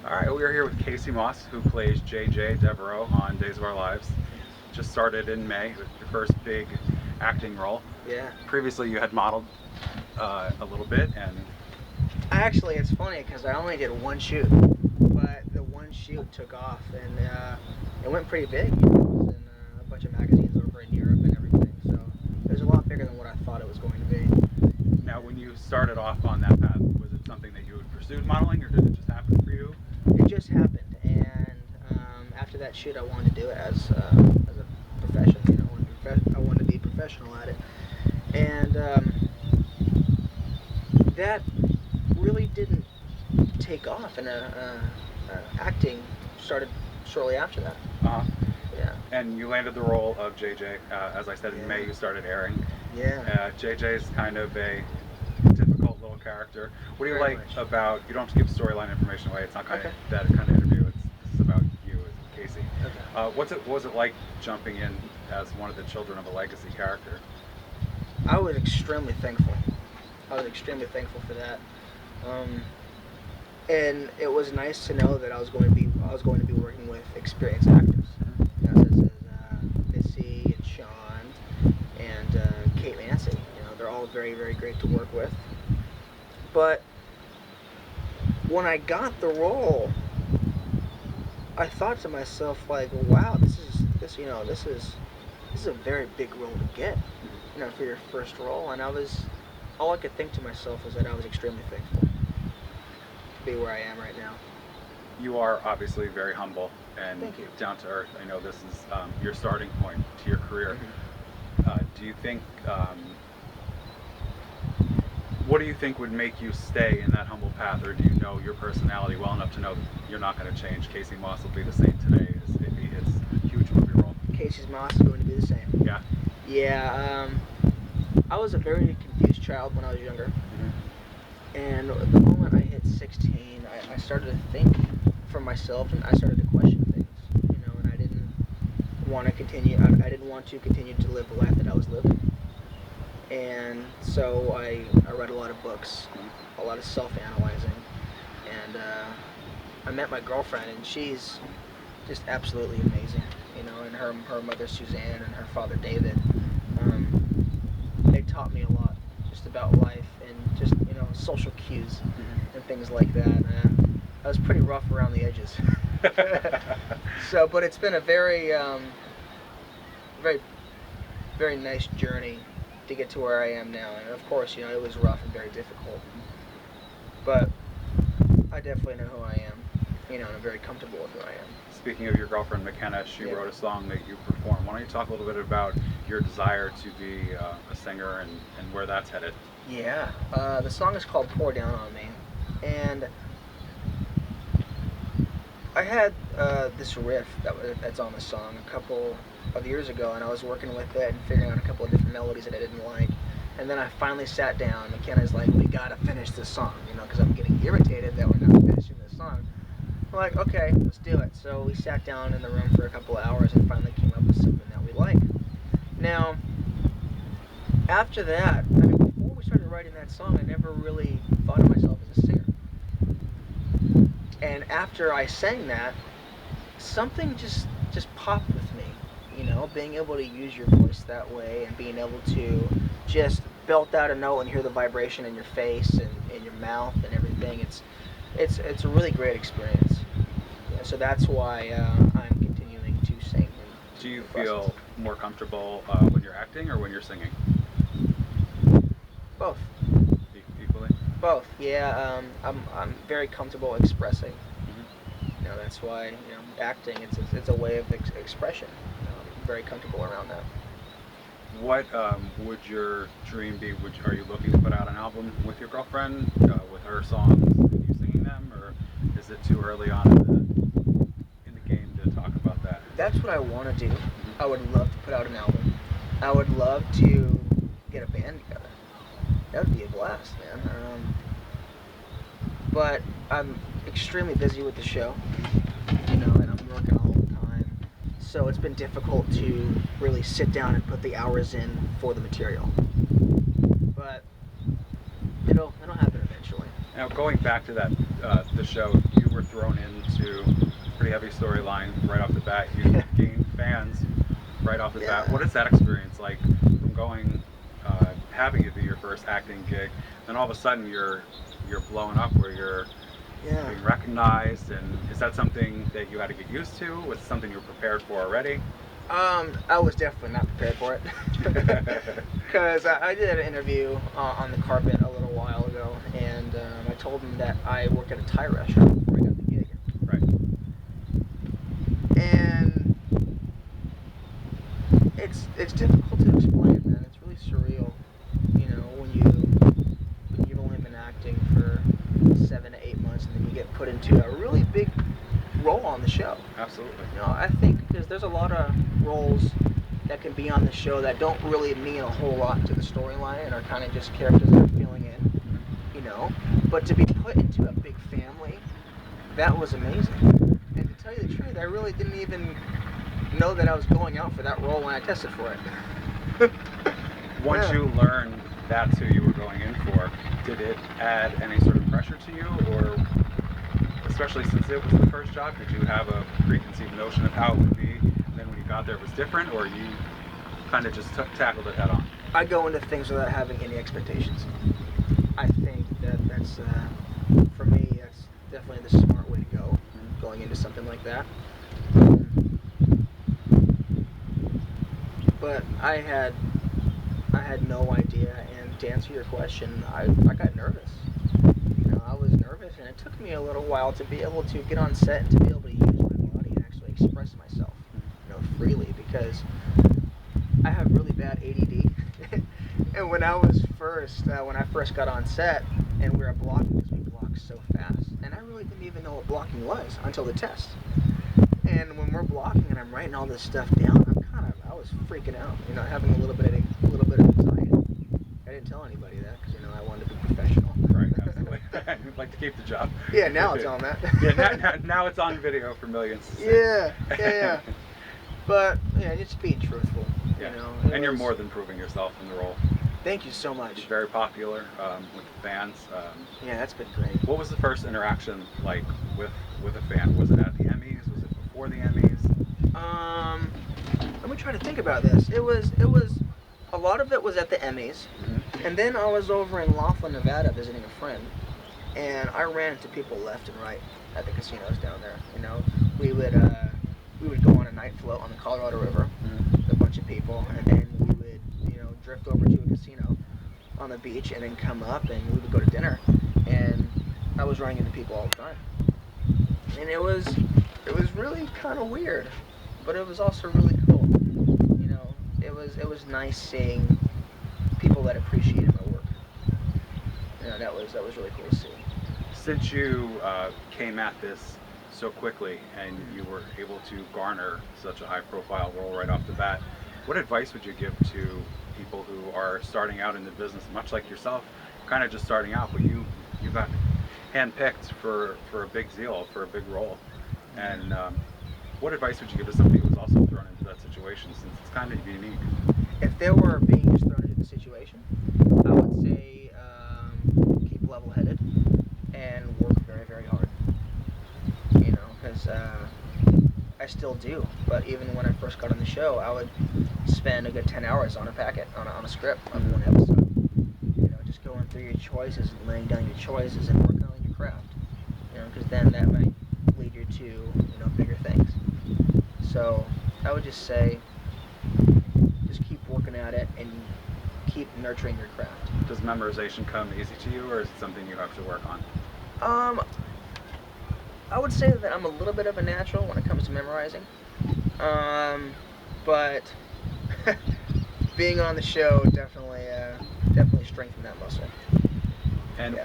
All right, we're here with Casey Moss, who plays JJ Devereaux on Days of Our Lives. Just started in May with your first big acting role. Yeah. Previously, you had modeled a little bit, and Actually, it's funny because I only did one shoot, but the one shoot took off and it went pretty big. It was in a bunch of magazines over in Europe and everything. So it was a lot bigger than what I thought it was going to be. now when you started off on that path, was it something that you had pursued modeling, or did it just happen for you? It just happened, and after that shoot, I wanted to do it as a profession. You know, I wanted to be professional at it, and that really didn't take off, and acting started shortly after that. Uh-huh. Yeah. And you landed the role of JJ. As I said, in May you started airing. Yeah. JJ is kind of a difficult little character. What do you Very like much. about? You don't have to give storyline information away. It's not kind Okay. of that kind of interview. This is about you as Casey. Okay. What was it like jumping in as one of the children of a legacy character? I was extremely thankful. I was extremely thankful for that, and it was nice to know that I was going to be working with experienced actors. You know, such as Missy and Sean and Kate Mancy. You know, they're all very, very great to work with. But when I got the role, I thought to myself, like, wow, this is a very big role to get, you know, for your first role. And all I could think to myself was that I was extremely thankful to be where I am right now. You are obviously very humble and Thank you. down to earth. I know this is your starting point to your career. Do you think? What do you think would make you stay in that humble path, or do you know your personality well enough to know that you're not going to change? Casey Moss will be the same today as if he hits a huge movie role. Casey's Moss is going to be the same. Yeah. Yeah. I was a very confused child when I was younger. Mm-hmm. And the moment I hit 16, I started to think for myself, and I started to question things, you know, and I didn't want to continue. I didn't want to continue to live the life that I was living. And so I read a lot of books, a lot of self-analyzing, and I met my girlfriend, and she's just absolutely amazing, you know, and her mother Suzanne and her father David, they taught me a lot just about life and just, you know, social cues and things like that. I was pretty rough around the edges. So, but it's been a very, very, very nice journey to get to where I am now. And of course, you know, it was rough and very difficult. But I definitely know who I am, you know, and I'm very comfortable with who I am. Speaking of your girlfriend McKenna, she wrote a song that you performed. Why don't you talk a little bit about your desire to be a singer and where that's headed? Yeah, the song is called Pour Down on Me. And I had this riff that's on the song a couple of years ago, and I was working with it and figuring out a couple of different melodies that I didn't like. And then I finally sat down. McKenna's like, we gotta finish this song, you know, because I'm getting irritated that we're not finishing this song. I'm like, okay, let's do it. So we sat down in the room for a couple of hours and finally came up with something that we like. Now, after that, I mean, before we started writing that song, I never really thought of myself as a singer. And after I sang that, something just popped with me, you know, being able to use your voice that way and being able to just belt out a note and hear the vibration in your face and in your mouth and everything. It's a really great experience. Yeah, so that's why I'm continuing to sing. Do you feel more comfortable when you're acting or when you're singing? Both. Equally? Both. Yeah. I'm very comfortable expressing. You know, that's why, you know, acting, it's a way of expression. You know, I'm very comfortable around that. What would your dream be? Are you looking to put out an album with your girlfriend, with her songs and you singing them, or is it too early on in the game to talk about that? That's what I want to do. I would love to put out an album. I would love to get a band together. That would be a blast, man. But I'm extremely busy with the show, you know, and I'm working all the time. So it's been difficult to really sit down and put the hours in for the material. But it'll happen eventually. Now, going back to that, the show, you were thrown into a pretty heavy storyline right off the bat. You gained fans right off the bat. What is that experience like from going, having it be your first acting gig, then all of a sudden you're blowing up where you're being recognized, and is that something that you had to get used to? Was it something you were prepared for already? I was definitely not prepared for it because I did an interview on the carpet a little while ago, and I told them that I work at a Thai restaurant before I got the gig. Right. And it's difficult to explain, man. It's really surreal, you know, when you've only been acting for 7 to 8 months, and then you get put into a really big role on the show. Absolutely. You know, I think because there's a lot of roles that can be on the show that don't really mean a whole lot to the storyline and are kind of just characters that are filling in, you know. But to be put into a big family, that was amazing. And to tell you the truth, I really didn't even know that I was going out for that role when I tested for it. Once you learned that's who you were going in for, did it add any sort of pressure to you, or especially since it was the first job, did you have a preconceived notion of how it would be, and then when you got there it was different, or you kind of just tackled it head on? I go into things without having any expectations. I think that's for me, that's definitely the smart way to go, going into something like that. But I had no idea, and to answer your question, I got nervous. You know, I was nervous, and it took me a little while to be able to get on set and to be able to use my body and actually express myself, you know, freely, because I have really bad ADD. And when I first got on set, and we were blocking, because we blocked so fast, and I really didn't even know what blocking was until the test. And when we're blocking and I'm writing all this stuff down, I was freaking out, you know, having a little bit of anxiety. I didn't tell anybody that because, you know, I wanted to be professional. Right, absolutely. You'd like to keep the job. Yeah, now it's on that. Yeah, now it's on video for millions to see. Yeah. But yeah, just being truthful. Yeah. You know, and you're more than proving yourself in the role. Thank you so much. You're very popular with the fans. Yeah, that's been great. What was the first interaction like with a fan? Was it at the Emmys? Was it before the Emmys? Let me try to think about this. It was a lot of it was at the Emmys, and then I was over in Laughlin, Nevada, visiting a friend, and I ran into people left and right at the casinos down there. You know, we would go on a night float on the Colorado River, with a bunch of people, and then we would, you know, drift over to a casino on the beach, and then come up, and we would go to dinner, and I was running into people all the time, and it was really kind of weird, but it was also really cool. You know, it was nice seeing people that appreciated my work. You know, that was really cool to see. Since you came at this so quickly and you were able to garner such a high-profile role right off the bat, what advice would you give to people who are starting out in the business, much like yourself, kind of just starting out, but you got handpicked for a big deal, for a big role, and what advice would you give to somebody who was also thrown into that situation, since it's kind of unique? If they were being just thrown into the situation, I would say keep level-headed and work very, very hard. You know, because I still do. But even when I first got on the show, I would spend a good 10 hours on a packet, on a script of one episode. You know, just going through your choices and laying down your choices and working on your craft. You know, because then that might lead you to, you know, bigger things. So I would just say, just keep working at it and keep nurturing your craft. Does memorization come easy to you, or is it something you have to work on? I would say that I'm a little bit of a natural when it comes to memorizing. But being on the show definitely strengthened that muscle. And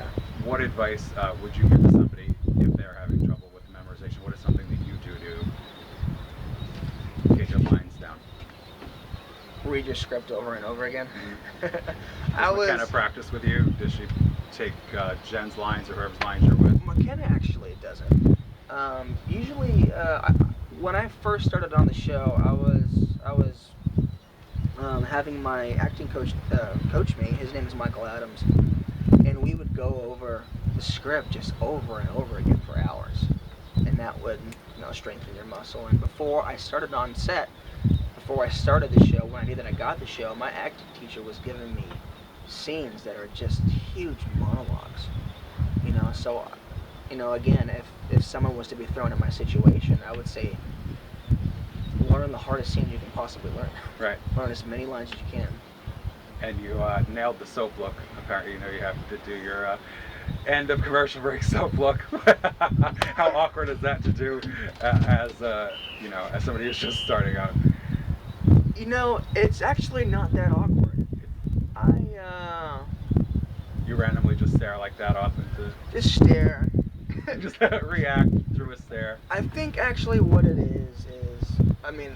what advice would you give to somebody if they're having trouble with memorization? What is something that you do to get your lines down? Read your script over and over again. Does McKenna practice with you? Does she take Jen's lines or whoever's lines you're with? McKenna actually doesn't. Usually, when I first started on the show, I was having my acting coach coach me. His name is Michael Adams, and we would go over the script just over and over again for hours. that would, strengthen your muscle. And before I started on set, before I started the show, when I knew that I got the show, my acting teacher was giving me scenes that are just huge monologues. So again, if someone was to be thrown in my situation, I would say learn the hardest scene you can possibly learn. Right. Learn as many lines as you can. And you nailed the soap look. Apparently, you have to do your end of commercial break soap look. How awkward is that to do as somebody who's just starting out? It's actually not that awkward. You randomly just stare like that off into Just stare. just react through a stare. I think actually what it is,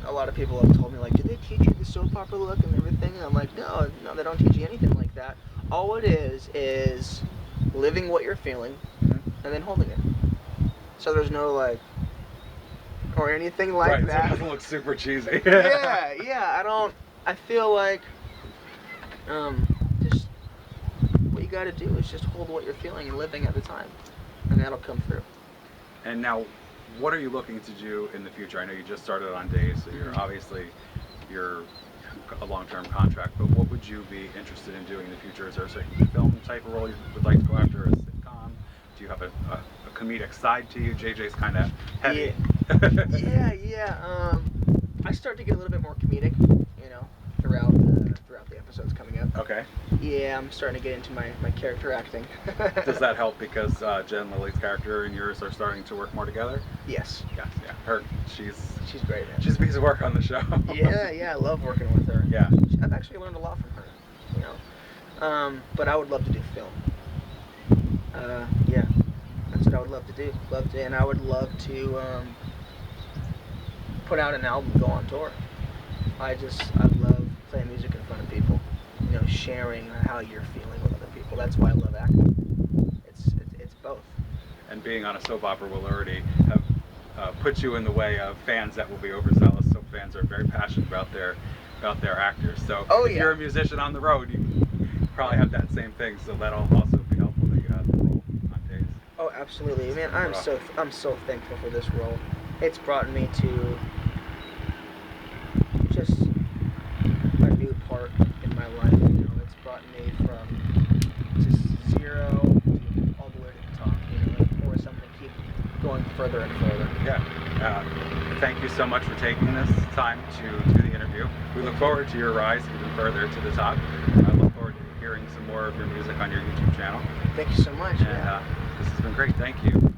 a lot of people have told me, like, did they teach you the soap opera look and everything? And I'm like, no, they don't teach you anything like that. All it is living what you're feeling and then holding it. So there's no, like, or anything like right, that. So it doesn't look super cheesy. yeah, I feel like, just what you gotta do is just hold what you're feeling and living at the time. And that'll come through. And now, what are you looking to do in the future? I know you just started on days, so you're a long-term contract, but what would you be interested in doing in the future? Is there a certain film type of role you would like to go after, a sitcom? Do you have a comedic side to you? JJ's kind of heavy. Yeah. I start to get a little bit more comedic, throughout the episodes coming up. Okay. Yeah, I'm starting to get into my character acting. Does that help because Jen Lily's character and yours are starting to work more together? Yes. Yes, yeah. She's great, man. She's a piece of work on the show. yeah, I love working with her. Yeah. I've actually learned a lot from her, But I would love to do film. Yeah, that's what I would love to do. And I would love to put out an album, go on tour. I love playing music in front of people. Sharing how you're feeling with other people. That's why I love acting. It's both. And being on a soap opera will already have put you in the way of fans that will be overzealous. Soap fans are very passionate about their actors. So if you're a musician on the road, you probably have that same thing. So that'll also be helpful that you have the role on days. Oh, absolutely, man. I'm so thankful for this role. It's brought me to just a new part in my life. It's brought me from just zero to all the way to the top. And of course, I'm gonna keep going further and further. Yeah. Thank you so much for taking this time to do the interview. We look forward to your rise even further to the top. I look forward to hearing some more of your music on your YouTube channel. Thank you so much. And this has been great. Thank you.